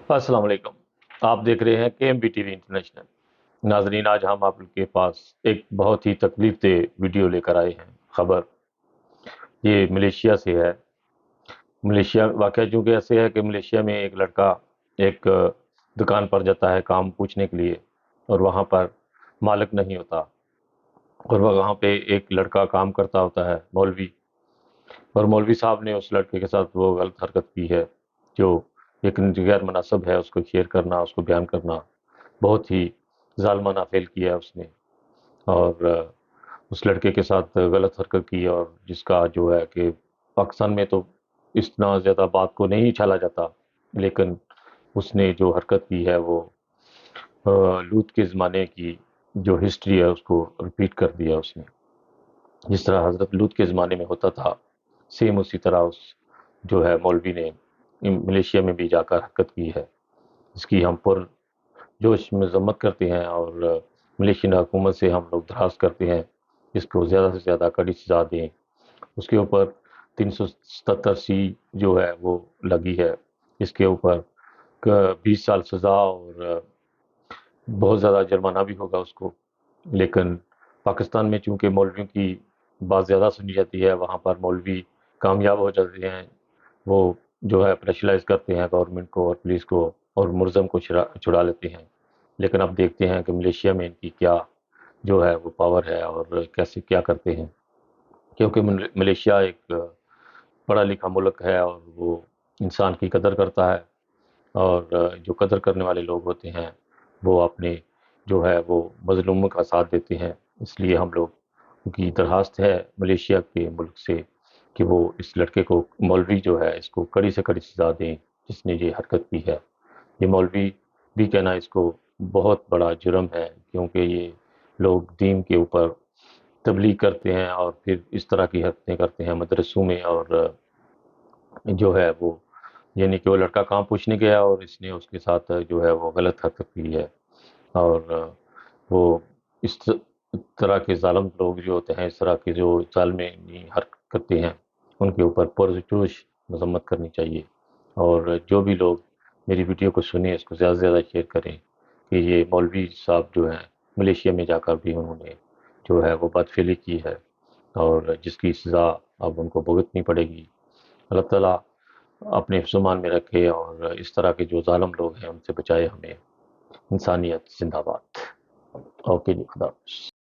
अस्सलाम वालेकुम। आप देख रहे हैं KMB टीवी इंटरनेशनल। नाजरीन, आज हम आप लोग के पास एक बहुत ही तकलीफ दे वीडियो लेकर आए हैं। खबर ये मलेशिया से है। मलेशिया वाकया चूँकि ऐसे है कि मलेशिया में एक लड़का एक दुकान पर जाता है काम पूछने के लिए, और वहाँ पर मालिक नहीं होता, और वहाँ पे एक लड़का काम करता होता है, मौलवी। और मौलवी साहब ने उस लड़के के साथ वो गलत हरकत की है जो एक गैर मुनासिब है। उसको शेयर करना, उसको बयान करना, बहुत ही ज़ालमाना फ़ेल किया है उसने। और उस लड़के के साथ गलत हरकत की, और जिसका जो है कि पाकिस्तान में तो इतना ज़्यादा बात को नहीं छाला जाता, लेकिन उसने जो हरकत की है वो लूत के ज़माने की जो हिस्ट्री है उसको रिपीट कर दिया उसने। जिस तरह हज़रत लूत के ज़माने में होता था, सेम उसी तरह उस जो है मौलवी ने मलेशिया में भी जाकर हरकत की है। इसकी हम जोश मजम्मत करते हैं, और मलेशियन हुकूमत से हम लोग दरख्वास्त करते हैं इसको ज़्यादा से ज़्यादा कड़ी सज़ा दें। उसके ऊपर 377 जो है वो लगी है। इसके ऊपर 20 साल सज़ा, और बहुत ज़्यादा जुर्माना भी होगा उसको। लेकिन पाकिस्तान में चूँकि मौलवियों की बात ज़्यादा सुनी जाती है, वहाँ पर मौलवी कामयाब हो जाते हैं। वो जो है प्रेशराइज़ करते हैं गवर्नमेंट को और पुलिस को, और मुलज़म को छुड़ा लेते हैं। लेकिन अब देखते हैं कि मलेशिया में इनकी क्या जो है वो पावर है, और कैसे क्या करते हैं। क्योंकि मलेशिया एक पढ़ा लिखा मुल्क है, और वो इंसान की कदर करता है। और जो कदर करने वाले लोग होते हैं वो अपने जो है वो मज़लूमों का साथ देते हैं। इसलिए हम लोग की दरख्वास्त है मलेशिया के मुल्क से कि वो इस लड़के को, मौलवी जो है, इसको कड़ी से कड़ी सज़ा दें जिसने ये हरकत की है। ये मौलवी भी कहना इसको बहुत बड़ा जुर्म है, क्योंकि ये लोग दीन के ऊपर तबलीग करते हैं और फिर इस तरह की हरकतें करते हैं मदरसों में। और जो है वो, यानी कि वो लड़का काम पूछने गया और इसने उसके साथ जो है वो गलत हरकत की है। और वो इस तरह के ज़ालिम लोग जो होते हैं, इस तरह के जो ज़ालिमी हरकतें हैं, उनके ऊपर पुरजोश मज़म्मत करनी चाहिए। और जो भी लोग मेरी वीडियो को सुने, इसको ज़्यादा से ज़्यादा शेयर करें कि ये मौलवी साहब जो हैं, मलेशिया में जाकर भी उन्होंने जो है वो बदफेली की है, और जिसकी सज़ा अब उनको भुगतनी पड़ेगी। अल्लाह ताला अपने हिफ्ज़-ओ-मान में रखे, और इस तरह के जो ज़ालिम लोग हैं उनसे बचाए हमें। इंसानियत ज़िंदाबाद। ओके जी, खुदा हाफ़िज़।